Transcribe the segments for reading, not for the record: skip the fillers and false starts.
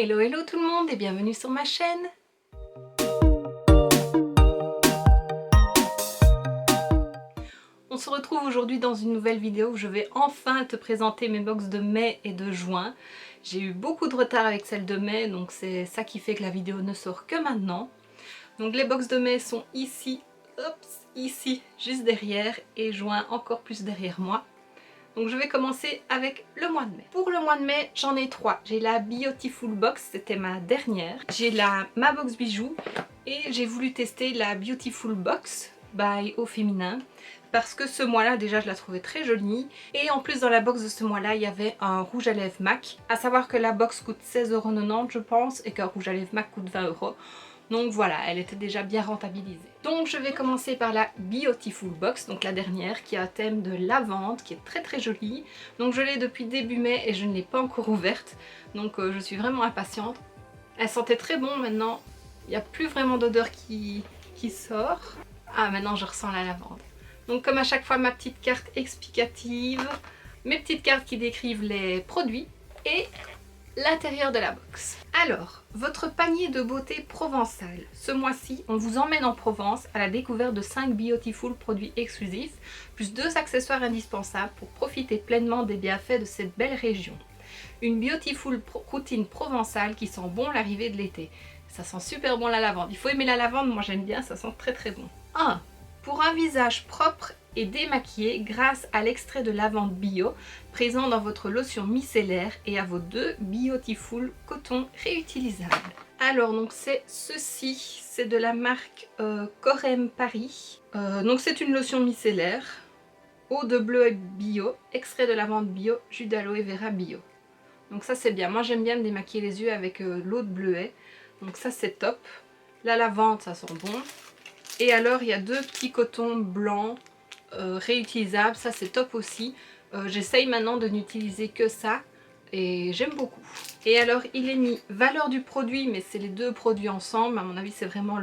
Hello hello tout le monde et bienvenue sur ma chaîne. On se retrouve aujourd'hui dans une nouvelle vidéo où je vais enfin te présenter mes box de mai et de juin. J'ai eu beaucoup de retard avec celle de mai, donc c'est ça qui fait que la vidéo ne sort que maintenant. Donc les box de mai sont ici, ici, juste derrière, et juin encore plus derrière moi. Donc je vais commencer avec le mois de mai. Pour le mois de mai, j'en ai trois. J'ai la Beautiful Box, c'était ma dernière. J'ai la Ma Box Bijoux et j'ai voulu tester la Beautiful Box by Au Féminin parce que ce mois-là, déjà, je la trouvais très jolie. Et en plus, dans la box de ce mois-là, il y avait un rouge à lèvres MAC. À savoir que la box coûte 16,90 € je pense et qu'un rouge à lèvres MAC coûte 20 €. Donc voilà, elle était déjà bien rentabilisée. Donc je vais commencer par la Beautiful Box, donc la dernière, qui a un thème de lavande, qui est très très jolie. Donc je l'ai depuis début mai et je ne l'ai pas encore ouverte, donc je suis vraiment impatiente. Elle sentait très bon maintenant, il n'y a plus vraiment d'odeur qui sort. Ah, maintenant je ressens la lavande. Donc comme à chaque fois, ma petite carte explicative, mes petites cartes qui décrivent les produits et l'intérieur de la box. Alors, votre panier de beauté provençal. Ce mois-ci, on vous emmène en Provence à la découverte de 5 Beautiful produits exclusifs, plus 2 accessoires indispensables pour profiter pleinement des bienfaits de cette belle région. Une Beautiful routine provençale qui sent bon l'arrivée de l'été. Ça sent super bon la lavande. Il faut aimer la lavande, moi j'aime bien, ça sent très très bon. 1. Pour un visage propre et démaquillé grâce à l'extrait de lavande bio présent dans votre lotion micellaire et à vos 2 Beautiful coton réutilisables. Alors donc c'est ceci, c'est de la marque Corem Paris. Donc c'est une lotion micellaire, eau de bleuet bio, extrait de lavande bio, jus d'aloe vera bio. Donc ça c'est bien, moi j'aime bien me démaquiller les yeux avec l'eau de bleuet, donc ça c'est top. La lavande ça sent bon. Et alors il y a 2 petits cotons blancs réutilisables, ça c'est top aussi. J'essaye maintenant de n'utiliser que ça et j'aime beaucoup. Et alors il est mis valeur du produit, mais c'est les 2 produits ensemble, à mon avis c'est vraiment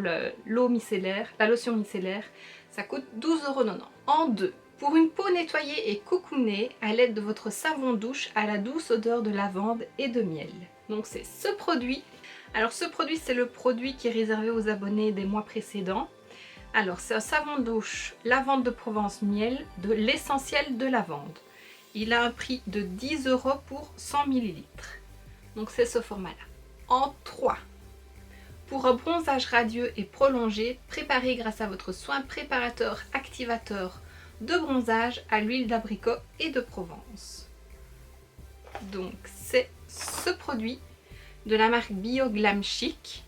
l'eau micellaire, la lotion micellaire, ça coûte 12,90 € en 2. Pour une peau nettoyée et cocoonée à l'aide de votre savon douche à la douce odeur de lavande et de miel. Donc c'est ce produit. Alors ce produit c'est le produit qui est réservé aux abonnés des mois précédents. Alors c'est un savon douche lavande de Provence miel de l'essentiel de lavande. Il a un prix de 10 € pour 100 ml. Donc c'est ce format-là. En 3. Pour un bronzage radieux et prolongé, préparé grâce à votre soin préparateur activateur de bronzage à l'huile d'abricot et de Provence. Donc c'est ce produit de la marque Bio Glam Chic.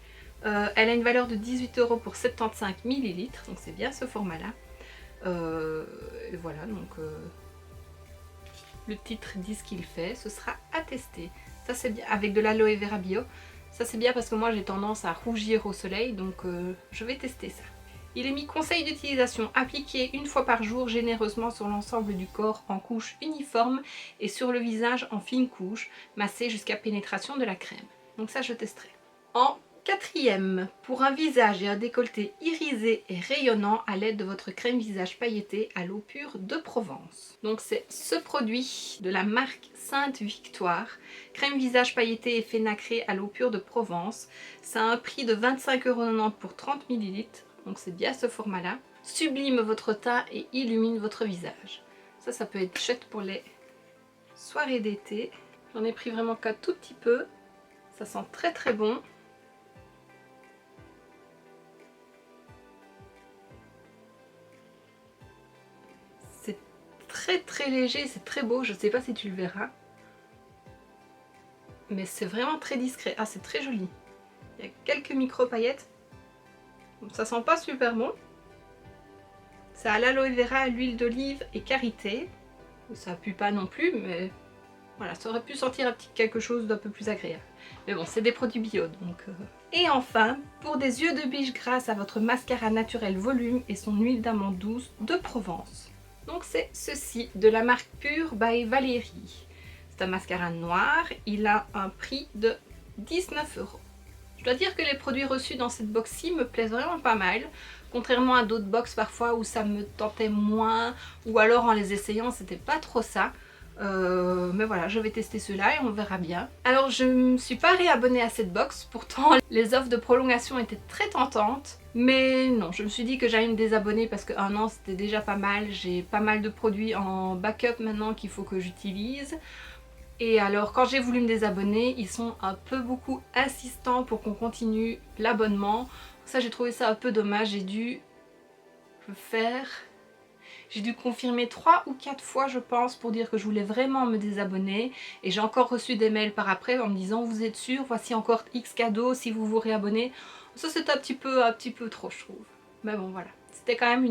Elle a une valeur de 18 € pour 75 ml, donc c'est bien ce format-là. Et voilà, donc le titre dit ce qu'il fait, ce sera à tester. Ça c'est bien, avec de l'aloe vera bio. Ça c'est bien parce que moi j'ai tendance à rougir au soleil, donc je vais tester ça. Il est mis conseil d'utilisation, appliqué une fois par jour généreusement sur l'ensemble du corps en couche uniforme et sur le visage en fine couche, massé jusqu'à pénétration de la crème. Donc ça je testerai. En 4e, pour un visage et un décolleté irisé et rayonnant à l'aide de votre crème visage pailletée à l'eau pure de Provence. Donc c'est ce produit de la marque Sainte Victoire, crème visage pailletée et fait nacré à l'eau pure de Provence. Ça a un prix de 25,90 € pour 30 ml, donc c'est bien ce format-là. Sublime votre teint et illumine votre visage. Ça peut être chouette pour les soirées d'été. J'en ai pris vraiment qu'un tout petit peu. Ça sent très très bon. C'est très très léger, c'est très beau, je ne sais pas si tu le verras. Mais c'est vraiment très discret. Ah, c'est très joli. Il y a quelques micro paillettes. Ça sent pas super bon. Ça a l'aloe vera, l'huile d'olive et karité. Ça pue pas non plus, mais voilà, ça aurait pu sentir un petit quelque chose d'un peu plus agréable. Mais bon, c'est des produits bio, donc... Et enfin, pour des yeux de biche grâce à votre mascara naturel volume et son huile d'amande douce de Provence. Donc c'est ceci, de la marque Pure by Valérie. C'est un mascara noir, il a un prix de 19 €. Je dois dire que les produits reçus dans cette box-ci me plaisent vraiment pas mal, contrairement à d'autres box parfois où ça me tentait moins, ou alors en les essayant c'était pas trop ça. Mais voilà, je vais tester ceux-là et on verra bien. Alors je ne me suis pas réabonnée à cette box, pourtant les offres de prolongation étaient très tentantes. Mais non, je me suis dit que j'allais me désabonner parce qu'un an c'était déjà pas mal. J'ai pas mal de produits en backup maintenant qu'il faut que j'utilise. Et alors quand j'ai voulu me désabonner, ils sont un peu beaucoup insistants pour qu'on continue l'abonnement. Ça j'ai trouvé ça un peu dommage, j'ai dû le faire... J'ai dû confirmer 3 ou 4 fois je pense pour dire que je voulais vraiment me désabonner. Et j'ai encore reçu des mails par après en me disant vous êtes sûr, voici encore X cadeaux si vous vous réabonnez. Ça c'est un petit peu trop je trouve. Mais bon voilà, c'était quand même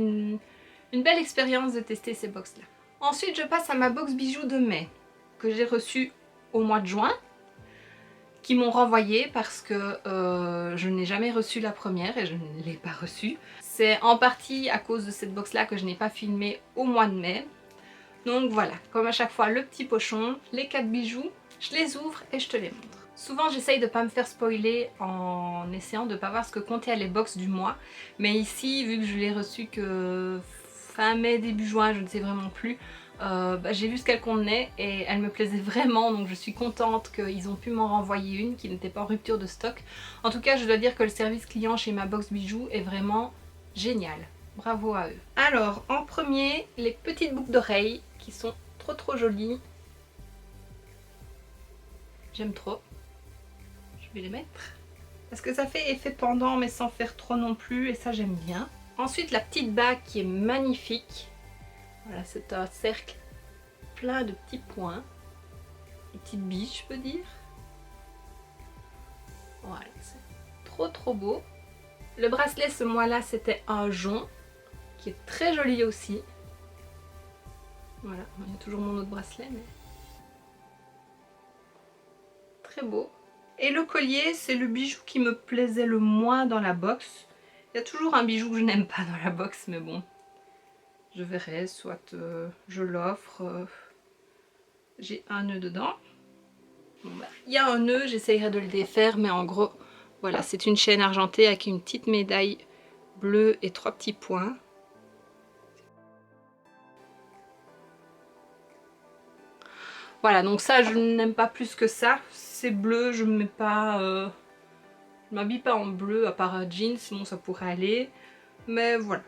une belle expérience de tester ces box là. Ensuite je passe à ma box bijoux de mai que j'ai reçue au mois de juin. Qui m'ont renvoyé parce que je n'ai jamais reçu la première et je ne l'ai pas reçue. C'est en partie à cause de cette box là que je n'ai pas filmé au mois de mai. Donc voilà, comme à chaque fois le petit pochon, les 4 bijoux, je les ouvre et je te les montre. Souvent j'essaye de ne pas me faire spoiler en essayant de ne pas voir ce que comptaient les box du mois. Mais ici, vu que je l'ai reçu que fin mai, début juin, je ne sais vraiment plus, j'ai vu ce qu'elle contenait et elle me plaisait vraiment, donc je suis contente qu'ils ont pu m'en renvoyer une qui n'était pas en rupture de stock. En tout cas je dois dire que le service client chez ma box bijoux est vraiment génial, bravo à eux. Alors en premier, les petites boucles d'oreilles qui sont trop jolies, j'aime trop, je vais les mettre parce que ça fait effet pendant mais sans faire trop non plus et ça j'aime bien. Ensuite la petite bague qui est magnifique. Voilà, c'est un cercle plein de petits points, des petites biches je peux dire. Voilà, c'est trop beau. Le bracelet ce mois-là c'était un jonc qui est très joli aussi. Voilà, il y a toujours mon autre bracelet mais très beau. Et le collier c'est le bijou qui me plaisait le moins dans la box. Il y a toujours un bijou que je n'aime pas dans la box mais bon. Je verrai, soit je l'offre, j'ai un nœud dedans. Bon bah, il y a un nœud, j'essayerai de le défaire, mais en gros, voilà, c'est une chaîne argentée avec une petite médaille bleue et 3 petits points. Voilà, donc ça, je n'aime pas plus que ça. C'est bleu, je ne mets pas... je m'habille pas en bleu, à part un jean, sinon ça pourrait aller. Mais voilà,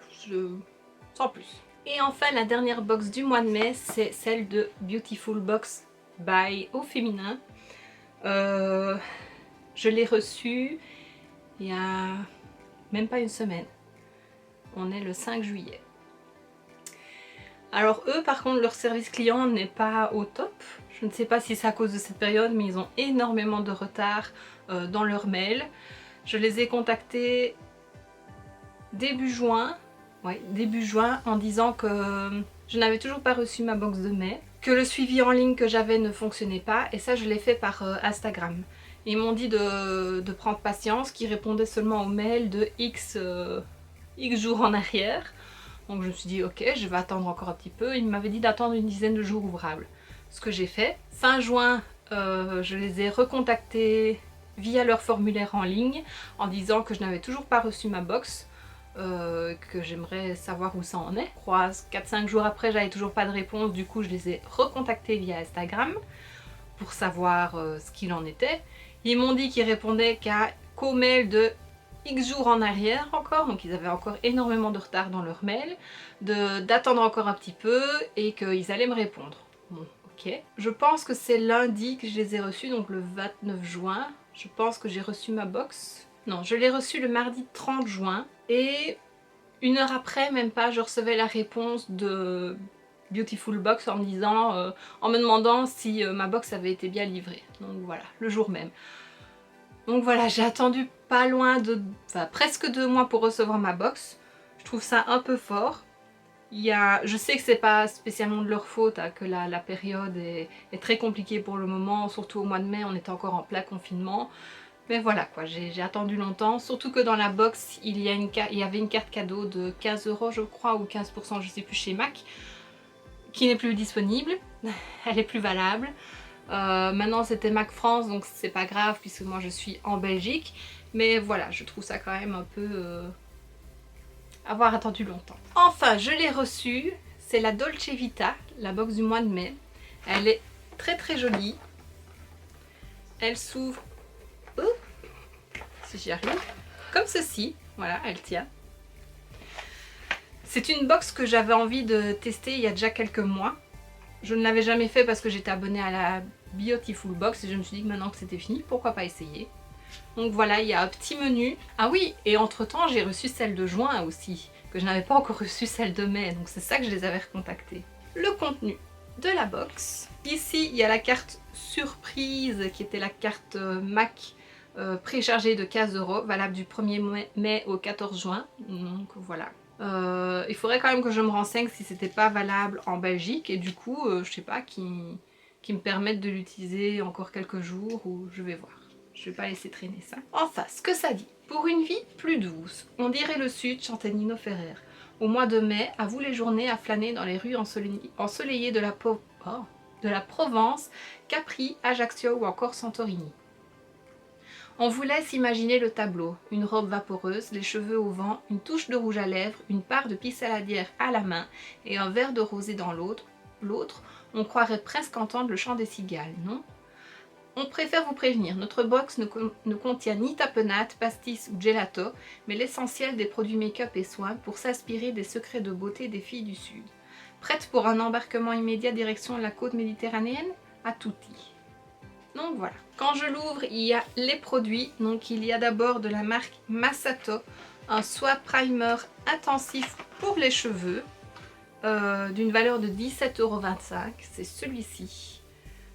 sans plus. Et enfin, la dernière box du mois de mai, c'est celle de Beautiful Box by Au Féminin. Je l'ai reçue il y a même pas une semaine. On est le 5 juillet. Alors eux, par contre, leur service client n'est pas au top. Je ne sais pas si c'est à cause de cette période, mais ils ont énormément de retard dans leur mail. Je les ai contactés début juin. Ouais, début juin, en disant que je n'avais toujours pas reçu ma box de mai, que le suivi en ligne que j'avais ne fonctionnait pas, et ça je l'ai fait par Instagram. Ils m'ont dit de prendre patience, qu'ils répondaient seulement aux mails de X jours en arrière. Donc je me suis dit ok, je vais attendre encore un petit peu. Ils m'avaient dit d'attendre une dizaine de jours ouvrables. Ce que j'ai fait. Fin juin, je les ai recontactés via leur formulaire en ligne en disant que je n'avais toujours pas reçu ma box. Que j'aimerais savoir où ça en est. Je crois 4-5 jours après j'avais toujours pas de réponse, du coup je les ai recontactés via Instagram pour savoir ce qu'il en était. Ils m'ont dit qu'ils répondaient qu'au mail de X jours en arrière encore, donc ils avaient encore énormément de retard dans leur mail, d'attendre encore un petit peu et qu'ils allaient me répondre. Bon, ok. Je pense que c'est lundi que je les ai reçus, donc le 29 juin. Je pense que j'ai reçu ma box. Non, je l'ai reçu le mardi 30 juin et une heure après, même pas, je recevais la réponse de Beautiful Box en me disant, en me demandant si ma box avait été bien livrée. Donc voilà, le jour même. Donc voilà, j'ai attendu pas loin de, enfin presque 2 mois pour recevoir ma box. Je trouve ça un peu fort. Je sais que c'est pas spécialement de leur faute, hein, que la période est très compliquée pour le moment, surtout au mois de mai, on était encore en plein confinement. Mais voilà quoi, j'ai attendu longtemps, surtout que dans la box, il y avait une carte cadeau de 15 € je crois, ou 15% je sais plus chez MAC, qui n'est plus disponible, elle est plus valable. Maintenant c'était MAC France, donc c'est pas grave puisque moi je suis en Belgique. Mais voilà, je trouve ça quand même un peu... avoir attendu longtemps. Enfin, je l'ai reçue, c'est la Dolce Vita, la box du mois de mai. Elle est très jolie. Elle s'ouvre, si j'y arrive, comme ceci. Voilà, elle tient. C'est une box que j'avais envie de tester il y a déjà quelques mois. Je ne l'avais jamais fait parce que j'étais abonnée à la Beautiful Box et je me suis dit que maintenant que c'était fini, pourquoi pas essayer. Donc voilà, il y a un petit menu. Ah oui, et entre temps j'ai reçu celle de juin aussi, que je n'avais pas encore reçu celle de mai, donc c'est ça que je les avais recontactés. Le contenu de la box. Ici, il y a la carte surprise qui était la carte Mac préchargée de 15 €, valable du 1er mai au 14 juin. Donc voilà. Il faudrait quand même que je me renseigne si c'était pas valable en Belgique et du coup, je sais pas, qui me permettent de l'utiliser encore quelques jours ou je vais voir. Je vais pas laisser traîner ça. Enfin, ce que ça dit. Pour une vie plus douce, on dirait le sud, chantait Nino Ferrer. Au mois de mai, à vous les journées à flâner dans les rues ensoleillées de la Provence, Capri, Ajaccio ou encore Santorini. On vous laisse imaginer le tableau, une robe vaporeuse, les cheveux au vent, une touche de rouge à lèvres, une part de pissaladière à la main et un verre de rosé dans l'autre, on croirait presque entendre le chant des cigales, non? On préfère vous prévenir, notre box ne contient ni tapenade, pastis ou gelato, mais l'essentiel des produits make-up et soins pour s'inspirer des secrets de beauté des filles du Sud. Prête pour un embarquement immédiat direction la côte méditerranéenne? À tutti. Donc voilà, quand je l'ouvre, il y a les produits. Donc il y a d'abord de la marque Massato, un soie primer intensif pour les cheveux, d'une valeur de 17,25 €. C'est celui-ci.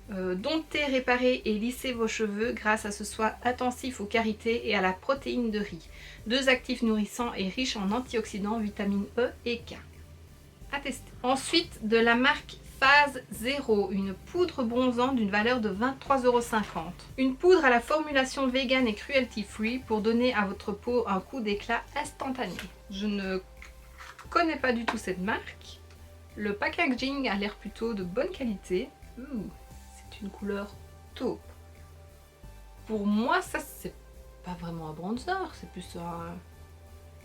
Domptez, réparez et lissez vos cheveux grâce à ce soin intensif aux carités et à la protéine de riz. 2 actifs nourrissants et riches en antioxydants, vitamine E et K. À tester. Ensuite, de la marque Phase 0, une poudre bronzante d'une valeur de 23,50 €. Une poudre à la formulation vegan et cruelty free pour donner à votre peau un coup d'éclat instantané. Je ne connais pas du tout cette marque. Le packaging a l'air plutôt de bonne qualité. C'est une couleur taupe. Pour moi, ça c'est pas vraiment un bronzer, c'est plus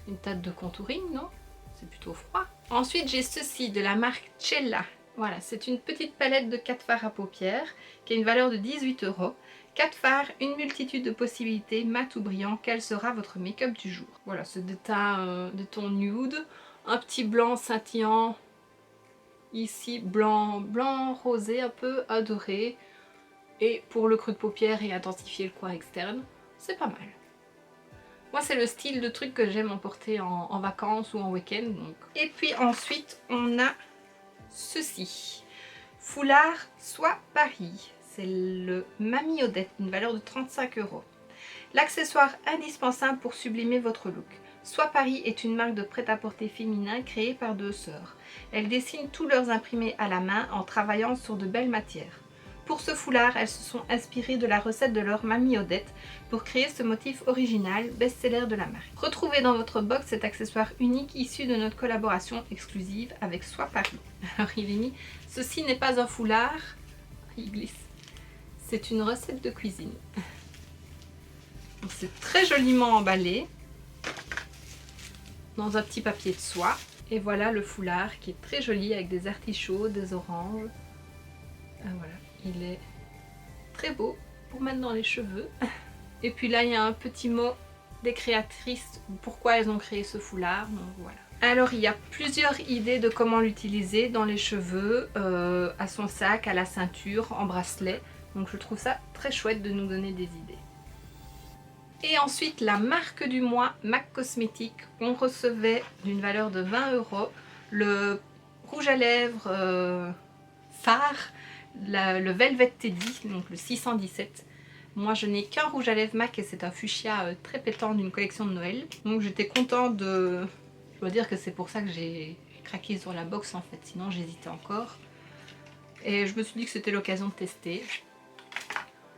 une teinte de contouring, non? C'est plutôt froid. Ensuite, j'ai ceci de la marque Cella. Voilà, c'est une petite palette de 4 fards à paupières qui a une valeur de 18 €. 4 fards, une multitude de possibilités, mat ou brillant. Quel sera votre make-up du jour? Voilà, c'est des teints de ton nude, un petit blanc scintillant. Ici, blanc rosé un peu adoré. Et pour le creux de paupière et intensifier le coin externe, c'est pas mal. Moi, c'est le style de truc que j'aime emporter en vacances ou en week-end. Donc. Et puis ensuite, on a ceci. Foulard Soie Paris. C'est le Mamie Odette, une valeur de 35 €. L'accessoire indispensable pour sublimer votre look. Soie Paris est une marque de prêt-à-porter féminin créée par 2 sœurs. Elles dessinent tous leurs imprimés à la main en travaillant sur de belles matières. Pour ce foulard, elles se sont inspirées de la recette de leur Mamie Odette pour créer ce motif original, best-seller de la marque. Retrouvez dans votre box cet accessoire unique issu de notre collaboration exclusive avec Soie Paris. Alors il est mis, ceci n'est pas un foulard, il glisse, c'est une recette de cuisine. C'est très joliment emballé dans un petit papier de soie. Et voilà le foulard qui est très joli avec des artichauts, des oranges. Voilà. Il est très beau pour mettre dans les cheveux. Et puis là, il y a un petit mot des créatrices, pourquoi elles ont créé ce foulard. Donc voilà. Alors, il y a plusieurs idées de comment l'utiliser dans les cheveux, à son sac, à la ceinture, en bracelet. Donc je trouve ça très chouette de nous donner des idées. Et ensuite, la marque du mois, MAC Cosmétiques. On recevait d'une valeur de 20 € le rouge à lèvres phare, le Velvet Teddy, donc le 617. Moi je n'ai qu'un rouge à lèvres MAC et c'est un fuchsia très pétant d'une collection de Noël. Donc j'étais contente de... Je dois dire que c'est pour ça que j'ai craqué sur la box en fait, sinon j'hésitais encore. Et je me suis dit que c'était l'occasion de tester.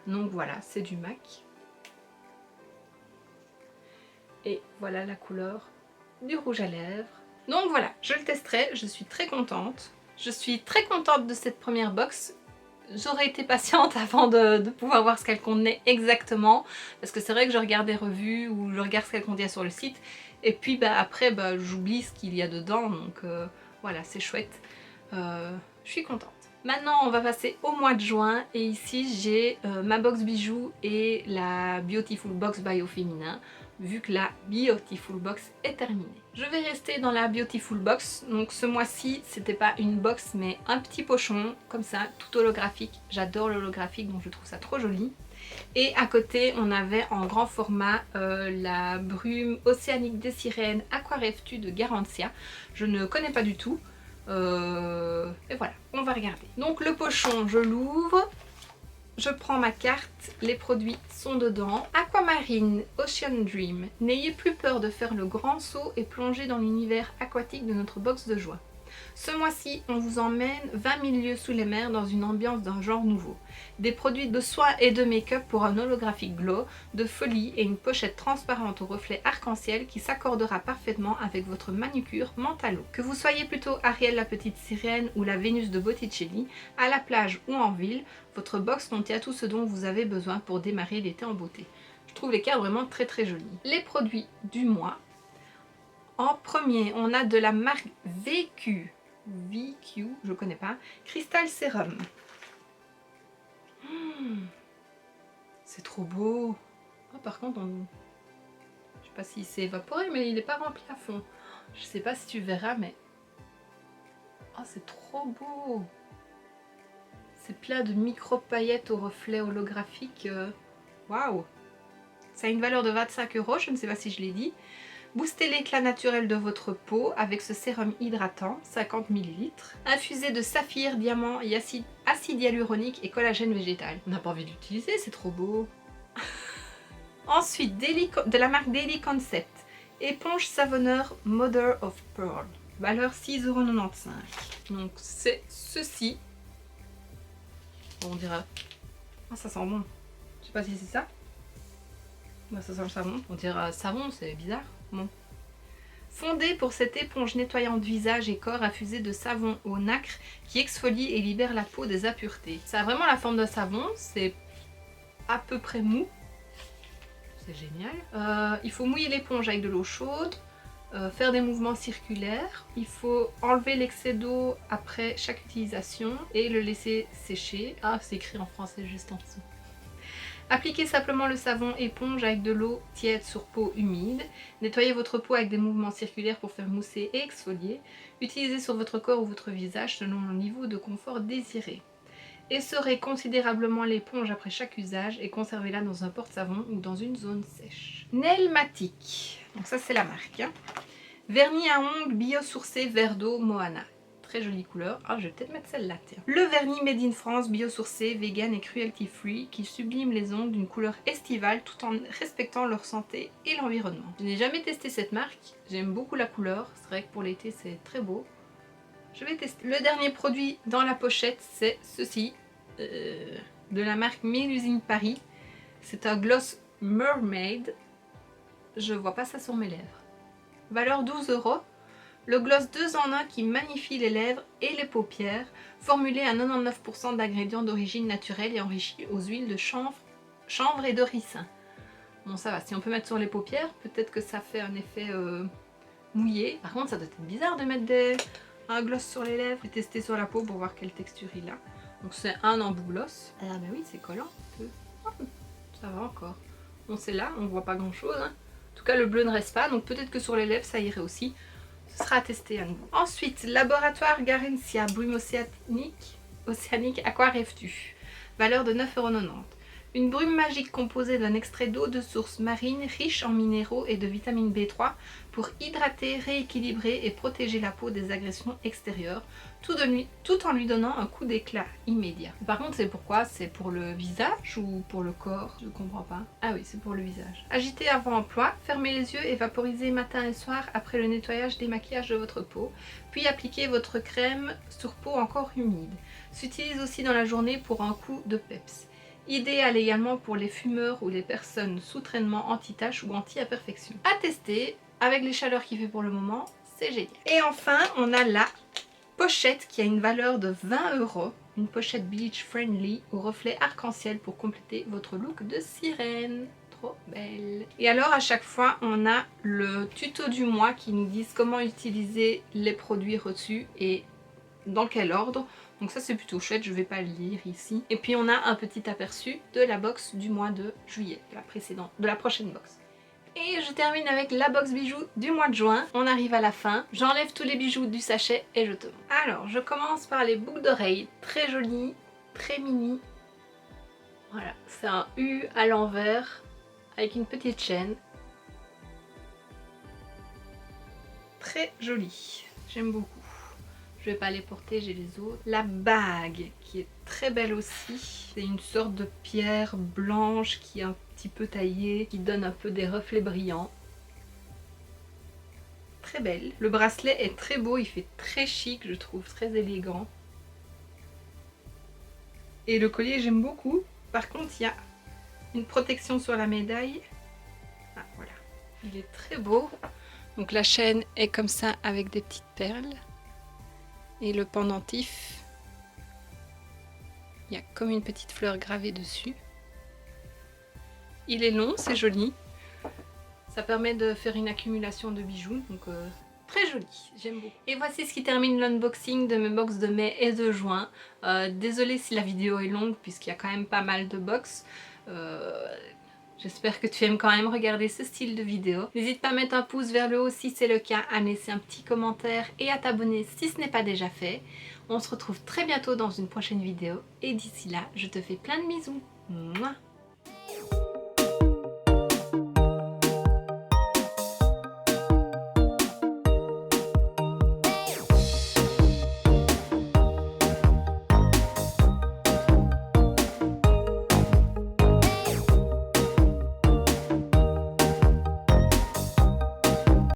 Donc voilà, c'est du MAC. Et voilà la couleur du rouge à lèvres. Donc voilà, je le testerai, je suis très contente. Je suis très contente de cette première box. J'aurais été patiente avant de pouvoir voir ce qu'elle contenait exactement. Parce que c'est vrai que je regarde des revues ou je regarde ce qu'elle contient sur le site. Et puis après, j'oublie ce qu'il y a dedans. Donc voilà, c'est chouette. Je suis contente. Maintenant on va passer au mois de juin et ici j'ai ma box bijoux et la Beautiful Box by Au Féminin vu que la Beautiful Box est terminée. Je vais rester dans la Beautiful Box, donc ce mois-ci c'était pas une box mais un petit pochon comme ça, tout holographique. J'adore l'holographique donc je trouve ça trop joli. Et à côté on avait en grand format la brume océanique des sirènes Aqua Rêves-tu de Garantia. Je ne connais pas du tout. Et voilà, on va regarder. Donc le pochon, je l'ouvre, je prends ma carte, les produits sont dedans. Aquamarine, Ocean Dream. N'ayez plus peur de faire le grand saut et plonger dans l'univers aquatique de notre box de joie. Ce mois-ci, on vous emmène 20 000 lieues sous les mers dans une ambiance d'un genre nouveau. Des produits de soins et de make-up pour un holographique glow, de folie et une pochette transparente au reflet arc-en-ciel qui s'accordera parfaitement avec votre manucure Mentalo. Que vous soyez plutôt Ariel la petite sirène ou la Vénus de Botticelli, à la plage ou en ville, votre box contient tout ce dont vous avez besoin pour démarrer l'été en beauté. Je trouve les cartes vraiment très jolies. Les produits du mois. En premier, on a de la marque VQ, je connais pas, Crystal Serum. C'est trop beau. Oh, par contre, je sais pas s'il s'est évaporé, mais il n'est pas rempli à fond. Je sais pas si tu verras, mais... Oh, c'est trop beau. C'est plein de micro-paillettes au reflet holographique. Waouh. Ça a une valeur de 25 €, je ne sais pas si je l'ai dit. Boostez l'éclat naturel de votre peau avec ce sérum hydratant, 50 ml, infusé de saphir, diamant et acide hyaluronique et collagène végétal. On n'a pas envie d'utiliser, c'est trop beau. Ensuite, de la marque Daily Concept, éponge savonneur Mother of Pearl, valeur 6,95 €. Donc c'est ceci. Bon, on dira... Ah, ça sent bon. Je sais pas si c'est ça. Bah, ça sent le savon. On dirait savon, c'est bizarre. Bon. Fondé pour cette éponge nettoyante visage et corps infusée de savon au nacre qui exfolie et libère la peau des impuretés. Ça a vraiment la forme d'un savon, c'est à peu près mou. C'est génial. Il faut mouiller l'éponge avec de l'eau chaude, faire des mouvements circulaires. Il faut enlever l'excès d'eau après chaque utilisation et le laisser sécher. Ah, c'est écrit en français juste en dessous. Appliquez simplement le savon éponge avec de l'eau tiède sur peau humide. Nettoyez votre peau avec des mouvements circulaires pour faire mousser et exfolier. Utilisez sur votre corps ou votre visage selon le niveau de confort désiré. Essorez considérablement l'éponge après chaque usage et conservez-la dans un porte-savon ou dans une zone sèche. Nailmatic, donc ça c'est la marque. Hein. Vernis à ongles biosourcé vert d'eau Moana. Très jolie couleur. Ah, je vais peut-être mettre celle-là, tiens. Le vernis Made in France, biosourcé, vegan et cruelty free qui sublime les ongles d'une couleur estivale tout en respectant leur santé et l'environnement. Je n'ai jamais testé cette marque, j'aime beaucoup la couleur, c'est vrai que pour l'été c'est très beau. Je vais tester. Le dernier produit dans la pochette c'est ceci, de la marque Mélusine Paris. C'est un gloss Mermaid, je vois pas ça sur mes lèvres. Valeur 12 €. Le gloss 2 en 1 qui magnifie les lèvres et les paupières, formulé à 99% d'ingrédients d'origine naturelle et enrichi aux huiles de chanvre et de ricin. Bon, ça va, si on peut mettre sur les paupières, peut-être que ça fait un effet mouillé. Par contre, ça doit être bizarre de mettre un gloss sur les lèvres. Je vais tester sur la peau pour voir quelle texture il a. Donc c'est un embout gloss. Ah bah oui, c'est collant un peu. Oh, ça va encore. Bon, c'est là, on voit pas grand chose. Hein. En tout cas, le bleu ne reste pas, donc peut-être que sur les lèvres, ça irait aussi. Ce sera à tester à nouveau. Ensuite, laboratoire Garantia brume océanique Aqua Rêves-tu. Valeur de 9,90 €. Une brume magique composée d'un extrait d'eau de source marine riche en minéraux et de vitamine B3 pour hydrater, rééquilibrer et protéger la peau des agressions extérieures, tout en lui donnant un coup d'éclat immédiat. Par contre, c'est pourquoi? C'est pour le visage ou pour le corps? Je comprends pas. Ah oui, c'est pour le visage. Agitez avant emploi, fermez les yeux et vaporisez matin et soir après le nettoyage démaquillage de votre peau, puis appliquez votre crème sur peau encore humide. S'utilise aussi dans la journée pour un coup de peps. Idéal également pour les fumeurs ou les personnes sous traitement anti-taches ou anti-imperfection. À tester, avec les chaleurs qu'il fait pour le moment, c'est génial. Et enfin, on a la pochette qui a une valeur de 20 €. Une pochette beach friendly au reflet arc-en-ciel pour compléter votre look de sirène. Trop belle. Et alors à chaque fois, on a le tuto du mois qui nous dit comment utiliser les produits reçus et dans quel ordre Donc ça c'est plutôt chouette, je vais pas le lire ici. Et puis on a un petit aperçu de la box du mois de juillet, de la prochaine box. Et je termine avec la box bijoux du mois de juin. On arrive à la fin. J'enlève tous les bijoux du sachet et je te montre. Alors, je commence par les boucles d'oreilles. Très jolies, très mini. Voilà, c'est un U à l'envers avec une petite chaîne. Très joli. J'aime beaucoup. Je vais pas les porter, j'ai les autres. La bague qui est très belle aussi. C'est une sorte de pierre blanche qui est un petit peu taillée, qui donne un peu des reflets brillants. Très belle. Le bracelet est très beau, il fait très chic, je trouve, très élégant. Et le collier, j'aime beaucoup. Par contre, il y a une protection sur la médaille. Ah, voilà. Il est très beau. Donc la chaîne est comme ça avec des petites perles. Et le pendentif, il y a comme une petite fleur gravée dessus. Il est long, c'est joli. Ça permet de faire une accumulation de bijoux, donc très joli, j'aime beaucoup. Et voici ce qui termine l'unboxing de mes box de mai et de juin. Désolée si la vidéo est longue puisqu'il y a quand même pas mal de box. J'espère que tu aimes quand même regarder ce style de vidéo. N'hésite pas à mettre un pouce vers le haut si c'est le cas, à laisser un petit commentaire et à t'abonner si ce n'est pas déjà fait. On se retrouve très bientôt dans une prochaine vidéo et d'ici là, je te fais plein de bisous. Mouah.